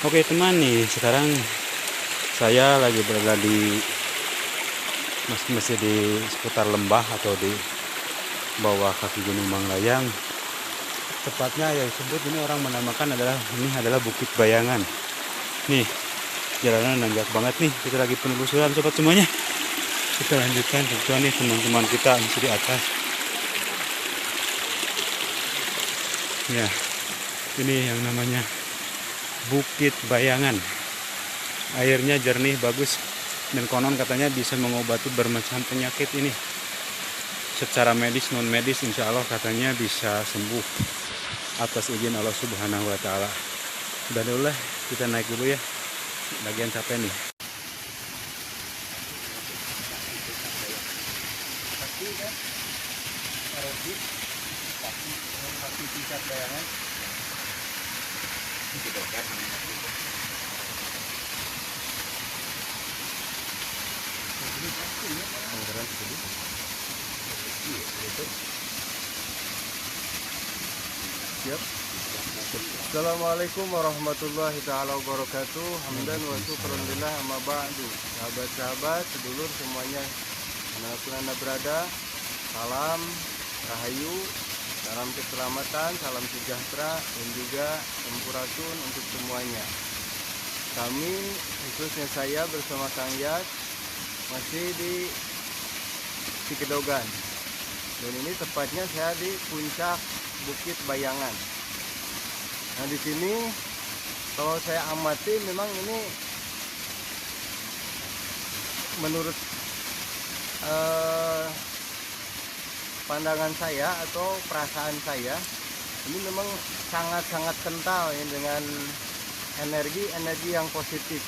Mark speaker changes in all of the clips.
Speaker 1: Oke teman nih, sekarang saya lagi berada di masih di seputar lembah atau di bawah kaki Gunung Manglayang. Tepatnya yang disebut ini orang menamakan ini adalah Bukit Bayangan. Nih, jalanan nanjak banget nih. Kita lagi penelusuran sobat semuanya. Kita lanjutkan tentuan nih teman-teman kita masih di atas. Ya, ini yang namanya Bukit Bayangan. Airnya jernih bagus dan konon katanya bisa mengobati bermacam penyakit ini. Secara medis non medis insya Allah katanya bisa sembuh atas izin Allah Subhanahu wa taala. Udah dulu lah, kita naik dulu ya. Bagian capek nih.
Speaker 2: Siap. Assalamualaikum warahmatullahi taala wabarakatuh. Hamdan wa syukran lillah, amma ba'du. Sahabat-sahabat, sedulur semuanya dimanapun Anda berada, salam rahayu, salam keselamatan, salam sejahtera, dan juga sampurasun untuk semuanya. Kami, khususnya saya bersama Kang Yat, masih di Cikedogan. Dan ini tepatnya saya di puncak Bukit Bayangan. Nah, di sini kalau saya amati memang ini menurut pandangan saya atau perasaan saya, ini memang sangat-sangat kental ya, dengan energi yang positif.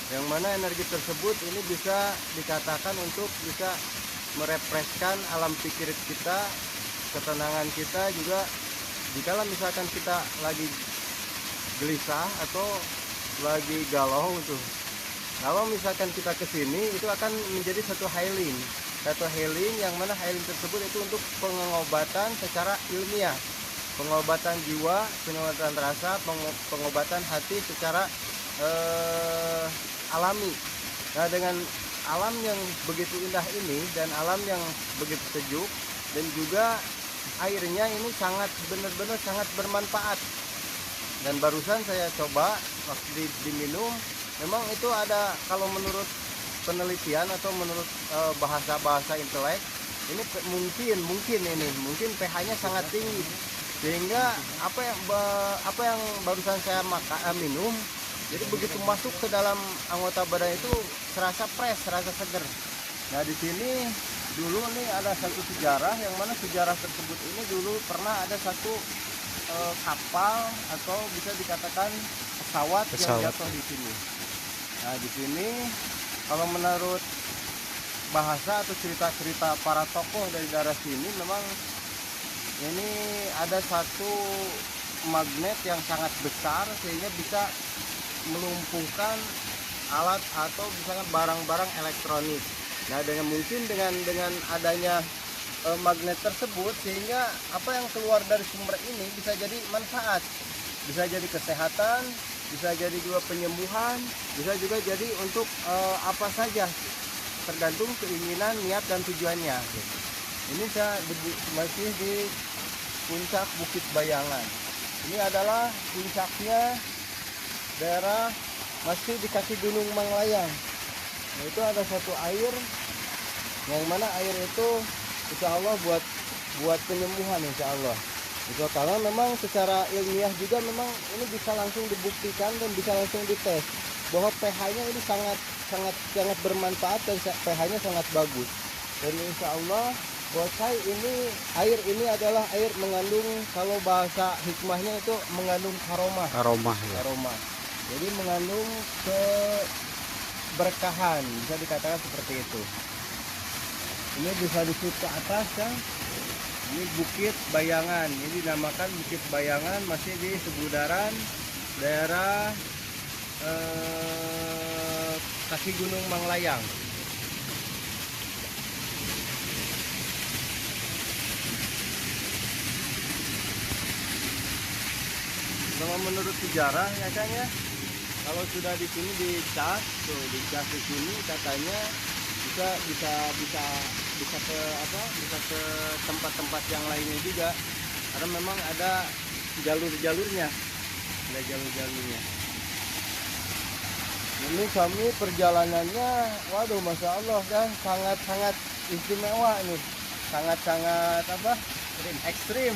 Speaker 2: Yang mana energi tersebut ini bisa dikatakan untuk bisa merefreshkan alam pikir kita, ketenangan kita juga. Jikalau misalkan kita lagi gelisah atau lagi galau tuh, kalau misalkan kita kesini itu akan menjadi satu healing yang mana healing tersebut itu untuk pengobatan secara ilmiah, pengobatan jiwa, pengobatan rasa, pengobatan hati secara alami. Nah, dengan alam yang begitu indah ini dan alam yang begitu sejuk dan juga airnya ini benar-benar sangat bermanfaat. Dan barusan saya coba waktu diminum, memang itu ada, kalau menurut penelitian atau menurut bahasa intelek, ini mungkin pH-nya sangat tinggi, sehingga apa yang barusan saya minum, jadi begitu masuk ke dalam anggota badan itu serasa fresh, serasa seger. Nah, di sini dulu nih ada satu sejarah, yang mana sejarah tersebut ini dulu pernah ada satu kapal atau bisa dikatakan pesawat yang jatuh di sini. Nah, di sini kalau menurut bahasa atau cerita-cerita para tokoh dari daerah sini, memang ini ada satu magnet yang sangat besar sehingga bisa melumpuhkan alat atau misalkan barang-barang elektronik. Nah, dengan adanya magnet tersebut, sehingga apa yang keluar dari sumber ini bisa jadi manfaat, bisa jadi kesehatan, bisa jadi juga penyembuhan, bisa juga jadi untuk apa saja, tergantung keinginan, niat dan tujuannya. Ini saya masih di puncak Bukit Bayangan. Ini adalah puncaknya daerah masih di kaki Gunung Manglayang. Nah, itu ada satu air yang mana air itu insya Allah buat penyembuhan insya Allah. Itu karena memang secara ilmiah juga memang ini bisa langsung dibuktikan dan bisa langsung dites bahwa pH-nya ini sangat bermanfaat dan pH-nya sangat bagus. Dan insya Allah buat saya air ini adalah air mengandung, kalau bahasa hikmahnya itu mengandung aroma. Jadi mengandung keberkahan, bisa dikatakan seperti itu. Ini bisa disebut ke atas ya. Ini Bukit Bayangan. Ini dinamakan Bukit Bayangan, masih di seputaran daerah kaki Gunung Manglayang. Kalau menurut sejarah ya kan ya, kalau sudah di sini dicas, tuh dicas di sini katanya bisa bisa bisa bisa ke apa? Bisa ke tempat-tempat yang lainnya juga. Karena memang ada jalur-jalurnya, ada jalur-jalurnya. Ini kami perjalanannya, waduh, masya Allah kan, sangat-sangat istimewa nih, sangat-sangat apa? Ekstrim.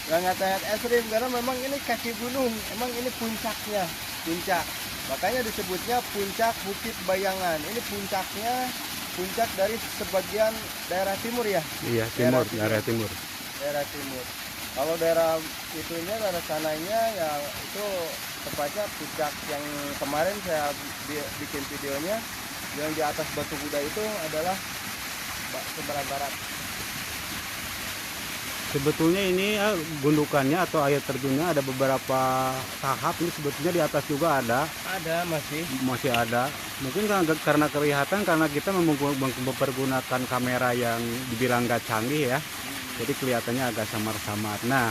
Speaker 2: Sangat-sangat ekstrim karena memang ini kaki gunung, emang ini puncaknya, puncak. Makanya disebutnya puncak Bukit Bayangan. Ini puncaknya, puncak dari sebagian daerah timur ya.
Speaker 1: Iya, timur, daerah timur.
Speaker 2: Daerah timur. Kalau daerah itunya, daerah sananya ya itu tepatnya puncak yang kemarin saya bikin videonya, yang di atas Batu Kuda itu adalah sebelah barat.
Speaker 1: Sebetulnya ini gundukannya atau air terjunnya ada beberapa tahap. Ini sebetulnya di atas juga ada.
Speaker 2: Ada
Speaker 1: Masih ada. Mungkin karena kelihatan karena kita mempergunakan kamera yang dibilang nggak canggih ya. Jadi kelihatannya agak samar-samar. Nah,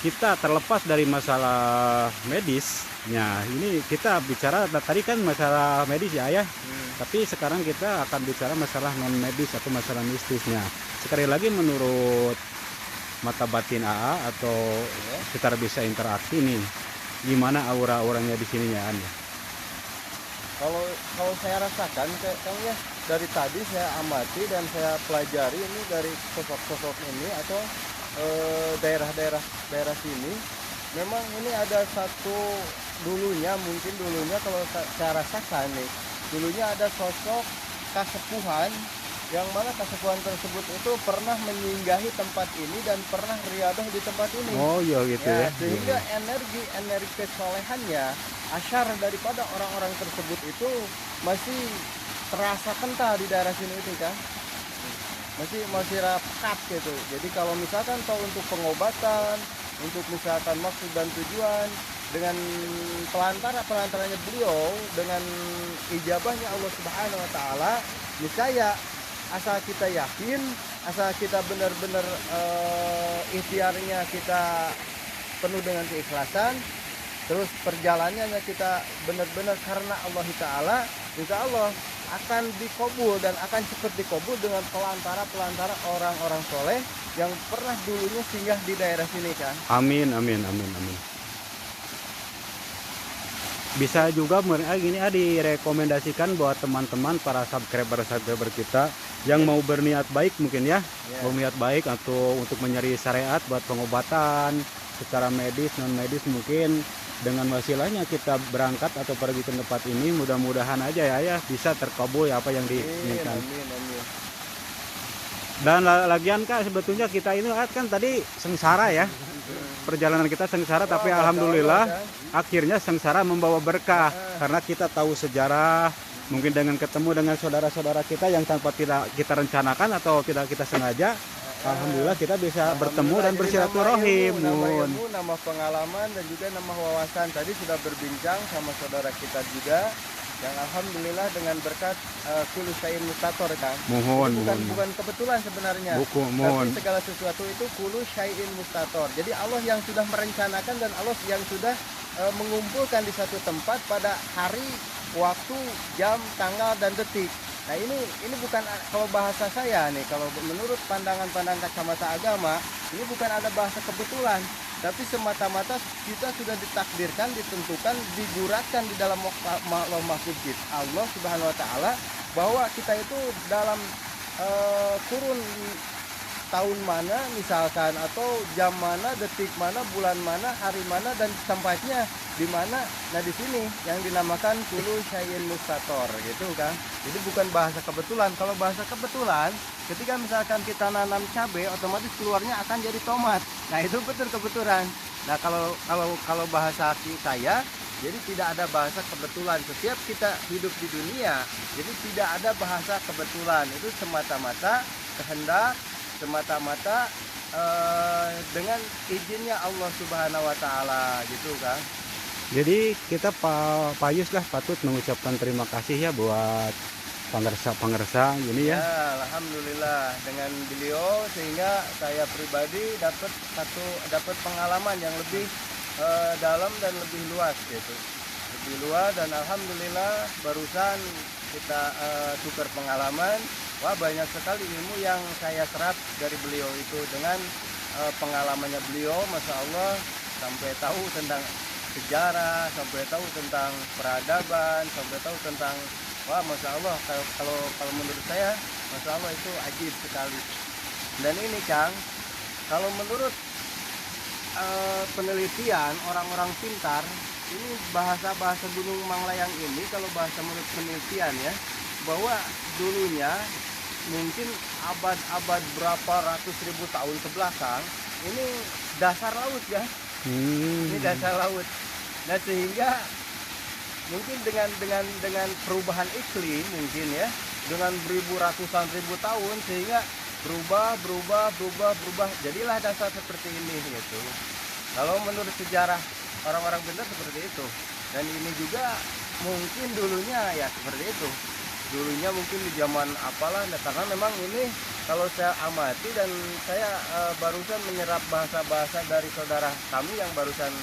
Speaker 1: kita terlepas dari masalah medisnya. Ini kita bicara tadi kan masalah medis ya, ya. Tapi sekarang kita akan bicara masalah non medis atau masalah mistisnya. Sekali lagi menurut mata batin AA atau secara bisa interaksi nih, gimana aura-auranya di sini ya Anda?
Speaker 2: Kalau saya rasakan kayaknya dari tadi saya amati dan saya pelajari ini dari sosok-sosok ini atau daerah sini, memang ini ada satu mungkin dulunya kalau saya rasakan nih, dulunya ada sosok kasepuhan yang mana kasepuhan tersebut itu pernah menyinggahi tempat ini dan pernah riadah di tempat ini.
Speaker 1: Oh iya gitu ya.
Speaker 2: Sehingga energi kesolehannya, asyar daripada orang-orang tersebut itu masih terasa kental di daerah sini itu kan. Masih rapat gitu. Jadi kalau misalkan untuk pengobatan, untuk misalkan maksud dan tujuan dengan pelantaranya beliau, dengan ijabahnya Allah Subhanahu wa taala, niscaya asal kita yakin, asal kita benar-benar ikhtiarnya kita penuh dengan keikhlasan, terus perjalanannya kita benar-benar karena Allah Ta'ala, insya Allah akan dikabul dan akan cepat dikabul dengan pelantara orang-orang soleh yang pernah dulunya singgah di daerah sini kan.
Speaker 1: Amin. Bisa juga gini direkomendasikan buat teman-teman para subscriber kita yang mau berniat baik mungkin ya, mau niat baik atau untuk mencari syariat buat pengobatan secara medis non medis, mungkin dengan wasilahnya kita berangkat atau pergi ke tempat ini, mudah-mudahan aja ya bisa terkabul apa yang diinginkan.
Speaker 2: Amin.
Speaker 1: Dan lagian Kak, sebetulnya kita ini kan tadi sengsara ya. Perjalanan kita sengsara, tapi alhamdulillah akhirnya sengsara membawa berkah karena kita tahu sejarah, mungkin dengan ketemu dengan saudara-saudara kita yang tanpa kita rencanakan atau tidak kita sengaja, alhamdulillah kita bisa bertemu dan bersilaturahim.
Speaker 2: Nama pengalaman dan juga nama wawasan. Tadi sudah berbincang sama saudara kita juga yang alhamdulillah dengan berkat kullu syai'in mustator kan. Bukan kebetulan sebenarnya. Tapi segala sesuatu itu kullu syai'in mustator. Jadi Allah yang sudah merencanakan dan Allah yang sudah mengumpulkan di satu tempat pada hari, waktu, jam, tanggal dan detik. Nah ini bukan, kalau bahasa saya nih, kalau menurut pandangan kacamata agama, ini bukan ada bahasa kebetulan, tapi semata-mata kita sudah ditakdirkan, ditentukan, diguratkan di dalam lauh mahfuz kita Allah Subhanahu wa taala bahwa kita itu dalam kurun tahun mana misalkan, atau jam mana, detik mana, bulan mana, hari mana, dan tempatnya di mana. Nah di sini yang dinamakan kullu syai'in mustator gitu kan. Jadi bukan bahasa kebetulan. Kalau bahasa kebetulan, ketika misalkan kita nanam cabai, otomatis keluarnya akan jadi tomat. Nah itu betul kebetulan. Nah kalau bahasa saya, jadi tidak ada bahasa kebetulan. Setiap kita hidup di dunia, jadi tidak ada bahasa kebetulan. Itu semata-mata kehendak, semata-mata dengan izinnya Allah Subhanahu wa taala gitu kan.
Speaker 1: Jadi kita Pak Yus lah patut mengucapkan terima kasih ya buat pengersa ini ya.
Speaker 2: Alhamdulillah dengan beliau sehingga saya pribadi dapat pengalaman yang lebih dalam dan lebih luas gitu, lebih luas. Dan alhamdulillah barusan kita tukar pengalaman. Wah, banyak sekali ilmu yang saya serap dari beliau itu dengan pengalamannya beliau, masya Allah, sampai tahu tentang sejarah, sampai tahu tentang peradaban, sampai tahu tentang, wah, masya Allah, kalau menurut saya, masya Allah, itu ajib sekali. Dan ini Kang, kalau menurut penelitian orang-orang pintar, ini bahasa Gunung Manglayang ini, kalau bahasa menurut penelitian ya, bahwa dulunya mungkin abad-abad berapa ratus ribu tahun ke belakang, ini dasar laut ya. Ini dasar laut. Nah, sehingga mungkin dengan perubahan iklim mungkin ya, dengan ratusan ribu tahun, sehingga berubah, jadilah dasar seperti ini gitu. Kalau menurut sejarah orang-orang pintar seperti itu. Dan ini juga mungkin dulunya ya seperti itu. Dulunya mungkin di zaman apalah, karena memang ini kalau saya amati dan saya barusan menyerap bahasa-bahasa dari saudara kami yang barusan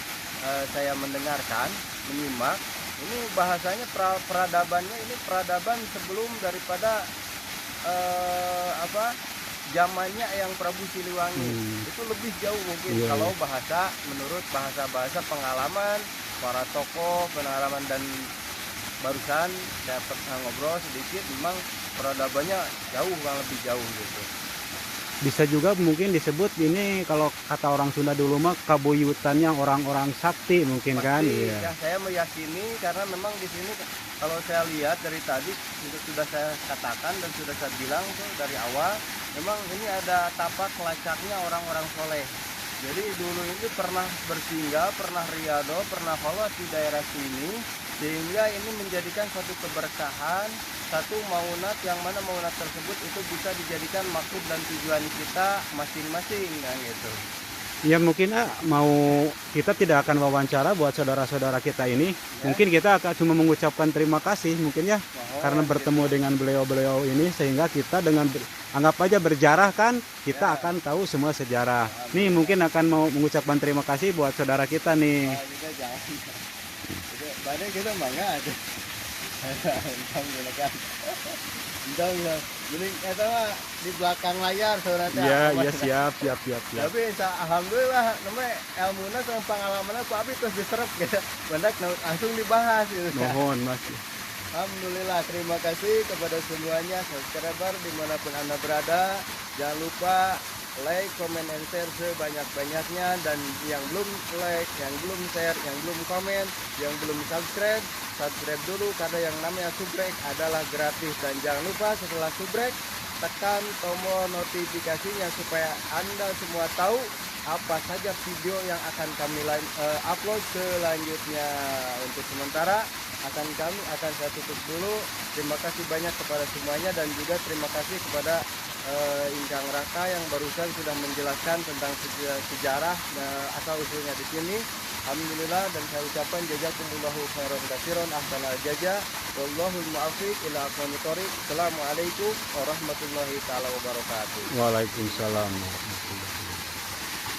Speaker 2: saya mendengarkan, menyimak, ini bahasanya peradabannya ini peradaban sebelum daripada zamannya yang Prabu Siliwangi. Itu lebih jauh mungkin kalau bahasa, menurut bahasa pengalaman para tokoh, pengalaman. Dan barusan saya pernah ngobrol sedikit, memang peradabannya jauh, lebih jauh gitu.
Speaker 1: Bisa juga mungkin disebut ini, kalau kata orang Sunda dulu mah, kabuyutannya orang-orang sakti mungkin. Pasti, kan iya.
Speaker 2: Ya, saya meyakini karena memang di sini kalau saya lihat dari tadi itu sudah saya katakan dan sudah saya bilang tuh dari awal, memang ini ada tapak lacaknya orang-orang soleh. Jadi dulu ini pernah bersinggah, pernah riado, pernah kholwat di daerah sini, sehingga ini menjadikan suatu keberkahan, satu maunat, yang mana maunat tersebut itu bisa dijadikan maksud dan tujuan kita masing-masing kan gitu.
Speaker 1: Ya mungkin mau kita tidak akan wawancara buat saudara-saudara kita ini, mungkin kita akan cuma mengucapkan terima kasih mungkin ya, karena bertemu dengan beliau-beliau ini, sehingga kita dengan anggap aja berjarah kan, kita akan tahu semua sejarah. Nih mungkin akan mau mengucapkan terima kasih buat saudara kita nih.
Speaker 2: Badai kita bangga aja. Jadi kita di belakang layar saudara.
Speaker 1: Iya siap.
Speaker 2: Tapi alhamdulillah namanya ilmunya sama pengalamannya Pak Abi terus diserap gitu. Banyak langsung dibahas gitu.
Speaker 1: Mohon Mas.
Speaker 2: Alhamdulillah, terima kasih kepada semuanya subscriber dimanapun Anda berada. Jangan lupa like, comment, and share sebanyak-banyaknya. Dan yang belum like, yang belum share, yang belum komen, yang belum subscribe dulu, karena yang namanya subrek adalah gratis. Dan jangan lupa setelah subrek, tekan tombol notifikasinya supaya Anda semua tahu apa saja video yang akan kami upload selanjutnya. Untuk sementara akan saya tutup dulu. Terima kasih banyak kepada semuanya, dan juga terima kasih kepada Injang Raka yang barusan sudah menjelaskan tentang sejarah asal usulnya di sini. Alhamdulillah, dan saya ucapkan jazakumullahu khairan katsiran, ahsanal jaza, wallahul muwaffiq ila aqwamit thoriq. Assalamualaikum warahmatullahi taala wabarakatuh.
Speaker 1: Waalaikumsalam warahmatullahi wabarakatuh.